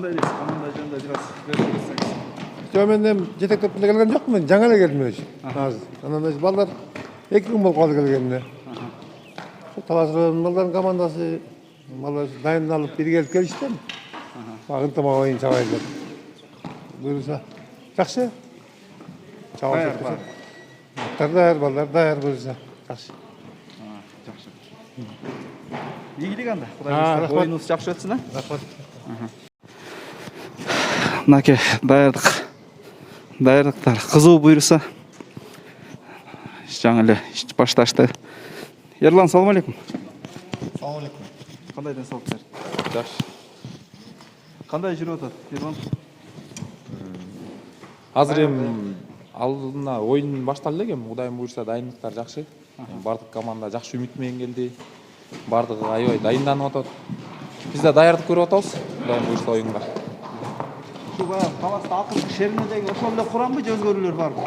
Qanday janda biraz bersangiz. Yo men hem jetek topunda kelgen jokмун, жаңа эле келдим өзү. Азыр. Анан өзү балдар 2 күн болуп калды келгенине. Талас районунун балдардын командасы балдар дайындалып бир келип келишти. Ынтымак оюн чабайлы деп. Буюрса жакшы. Чабайлы. Аттар балдар даяр буюрса жакшы. Жакшы. Ийгилик анда. Кудай буюрса оюнубуз жакшы өтсүн, а? Рахмат. Мынаке даярдыктар кызуу буюрса. Жаңы эле иш башташты. Ерлан, салам алейкум. Салам алейкум. Кандай денсаулыктар? Жакшы. Кандай жүрүп атат, Ерлан? Азыр эми алдына оюн башталды экен. Кудайым буюрса дайындыктар жакшы. Бардык команда жакшы үмүт менен келди. Бардыгы аябай дайынданып атат. Биз да даярдык көрүп атабыз. Кудайым буюрса оюнга. Şu bayağı Talas'ta Akıllık şehrindeki oşol эле курамбы же өзгөрүүлөр барбы?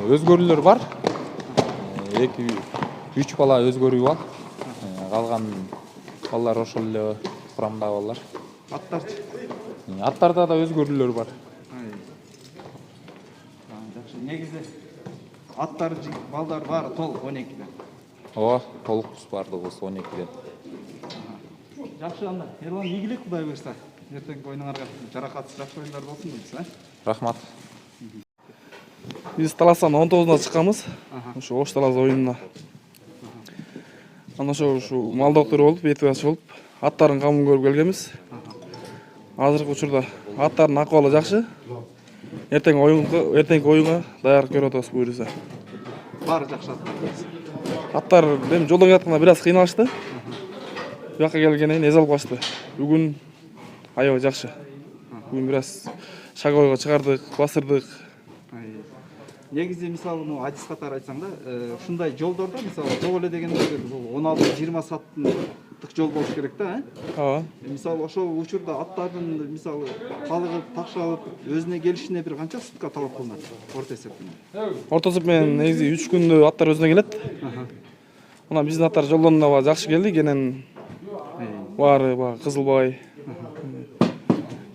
Өзгөрүүлөр бар. 2-3 бала өзгөрүү бар. Калган балдар ошол эле курамдагы балдар. Аттарчы? Аттарда да өзгөрүүлөр бар. Жакшы. Негизи аттар балдар баары толук 12ден. Ооба, толукпуз бардыгыбыз 12ден. Жакшы анда. Ерлан, ийгилик Кудай буйрса. Эртеңки оюнуңарга жаракатсыз жакшы оюндар болсун дейсиз, а? Рахмат. Биз Таластан 19-на чыкканбыз. Ошо Ош Талас оюнуна. Анан ушу мал доктору болуп, эти башы болуп, аттардын камын көрүп келгенбиз. Азыркы учурда аттардын акыбалы жакшы. Эртеңки оюнга даярдык көрүп атабыз буюрса. Баары жакшы аттар. Аттар эми жолдон келатканда бир аз кыйналышты. Буяка келгенден кийин эз алып качты. Бүгүн аябай жакшы. Бүгүн бир аз шаговойго чыгардык, басырдык. Негизи мисалы мына адис катары айтсаң да, ушундай жолдордо мисалы жол эле дегенде бул 16-20 сааттык жол болуш керек да, Ооба. Мисалы ошол учурда аттардын мисалы калыгып, такшалып, өзүнө келишине бир канча сутка талап кылынат орто эсептен? Орто эсеп менен негизи 3 күндө аттар өзүнө келет. Анан биздин аттар жолдон да жакшы келди, кенен баары Кызылбай.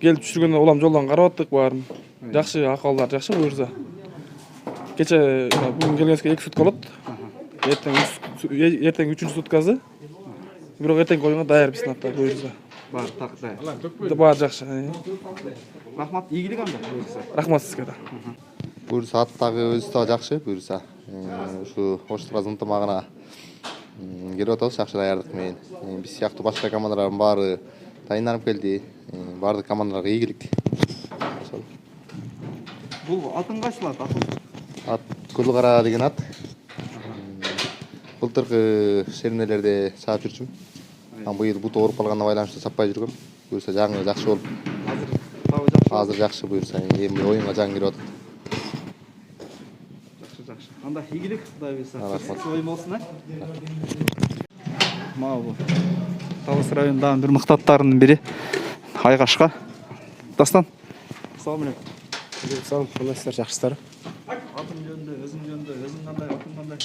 Келип түшүргөндө улам жолдон карап аттык баарын. Жакшы акыбалдар жакшы буюрса. Кече бүгүн келгенибизге 2 сутка болот. Эртең 3-чү суткасы. Бирок эртеңки оюнга даяр биздин аттар буюрса. Баары так даяр. Баары жакшы. Рахмат, ийгилик анда буюрса. Рахмат сизге да. Буюрса аттагы өзү да жакшы буюрса. Ушу Ош Талас ынтымагына келип атабыз жакшы даярдык менен. Биз сыяктуу башка командалардын баары дайынданып келди. Бардык командаларга ийгилик. Ошол. Бул атын кайсылат? Ат Гүлкара деген ат. Былтыркы шернелерде чаап жүрчүм. Быйыл буту ооруп калганына байланыштуу чаппай жүргөм. Буюрса жаңы жакшы болуп. Азыр жакшы буюрса эми оюнга жаңы кирип атат. Жакшы. Анда ийгилик Кудай буйрса. Рахмат. Оюн болсун, а? Мабул. Талас районунун бир мыкты аттарынын бири Айгашка. Дастан. Салам алейкум. Салам, кандайсыздар, жакшысыздар? Атым жөнүндө, өзүң кандай, атың кандай?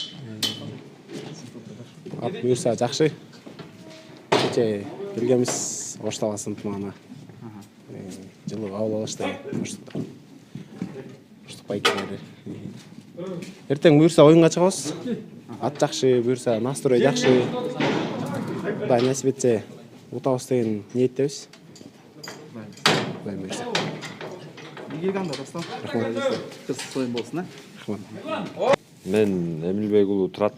Ат буюрса жакшы. Кече келгенбиз Ош Талас ынтымагына. Жылы кабыл алышты. Оштук байкелери. Эртең буюрса оюнга чыгабыз. Ат жакшы, буюрса настрой жакшы. Кудай насип этсе, утабыз деген ниеттебиз. Кудай буюрса. Ийгилик анда, Дастан. Рахмат. Кырсыз оюн болсун, а? Рахмат. Мен Эмилбек уулу Турат,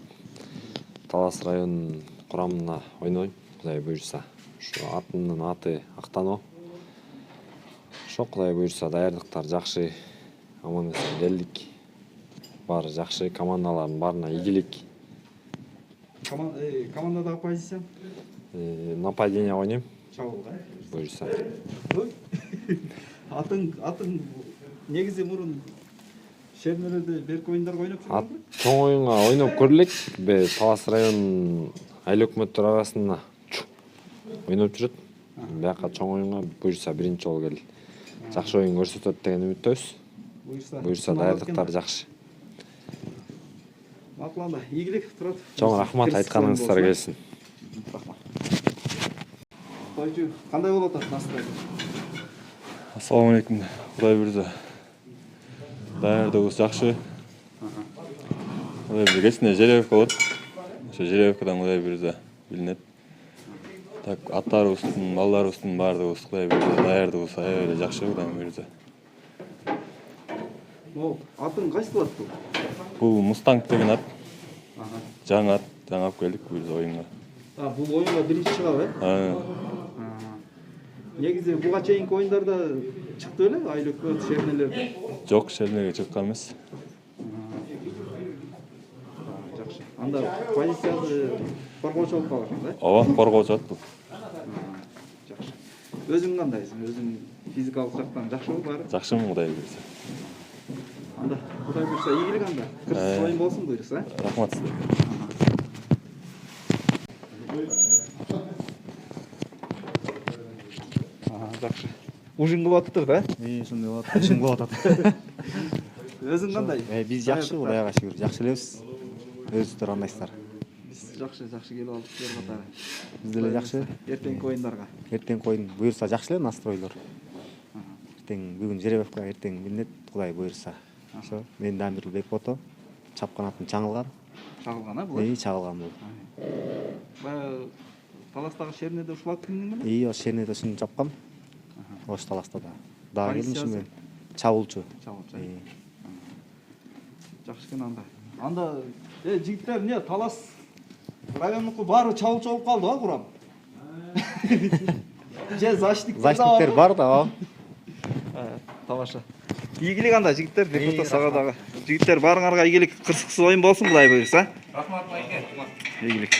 Талас районунун курамына ойнойм, Кудай буюрса. Ушу атымдын аты Актаноо. Ошо Кудай буюрса даярдыктар жакшы, аман эсен келдик. Баары жакшы, командалардын баарына ийгилик. Командадагы позицияң? Нападение ойнойм, Чабуул, а? буюрса. Атың негизи мурун шернелерде берки оюндарга ойноп жүргөнбү? Чоң оюнга ойноп көрүлөк. Талас районунун айыл өкмөттөр арасында ойноп жүрөт. Бияка чоң оюнга буюрса биринчи жолу келди. Жакшы оюн көрсөтөт деген үмүттөбүз. Буюрса даярдыктар жакшы. Макул анда, ийгилик Турат. Чоң рахмат, айтканыңыздар келсин. Рахмат. Тойчу кандай болуп атат настрой? Assalamu alaikum. Құдай бұйырса. Даярдығыз жақсы. Құдай бұйырса кесіне жеребевка болады. Ошо жеребевкадан Құдай бұйырса билинет. Так аттарыбыздын, балдарыбыздын баардыгыбыз Құдай бұйырса даярдығыз аябай жақсы Құдай бұйырса. Атын кайсы болот бул? Бул Мустанг деген ат. Жаңа ат, жаңа алып келдик бұйырса оюнга. Бул оюнга биринчи чыгабы, э? Негизи буга чейинки оюндарда чыкты беле, айлөккө, шернелерде? Жок, шернеге чыккан эмес. Жакшы. Анда позициясы коргоочу болуп калган да? Ооба, коргоочу ат бул. Жакшы. Өзүң кандайсың? Өзүң физикалык жактан жакшыбы баары? Жакшымын Құдай бұйырса. Анда Құдай буйрса ийгилик анда. Кырсыз оюн болсун буйрса. Рахмат сизге. Жакшы. Ужин кылып атыптыр да? Ошондой болот. Ушун болуп атат. Өзүң кандай? Биз жакшы, Кудайга шүгүр. Жакшы элебиз. Өзүңөр кандайсыздар? Биз жакшы келип алдык силер катары. Биз деле жакшы. Эртеңки оюндарга. Эртеңки оюн буюрса жакшы эле настройлор. Эртең бүгүн жеребевка, эртең билинет, Кудай буюрса. Ошо мен Дамир Бекбото. Чапкан атым чаңылган. Чагылган, бул? Чагылган бул. Баягы таластагы шернеде ушул ат минген беле? Ошо шернеде ушуну чапкам. Ош таласта да. Дагы келмишим мен. Чабуулчу. Чабуулчу. Жакшы экен анда. Анда жигиттер эмне талас райондуку баары чабуулчу болуп калды Курам? Же Защитниктер бар да, ооба. Тамаша. Ийгилик анда жигиттер, Бекбото сага дагы. Жигиттер баарыңарга ийгилик, кырсыксыз оюн болсун Кудай буйрса. Рахмат байке. Ийгилик.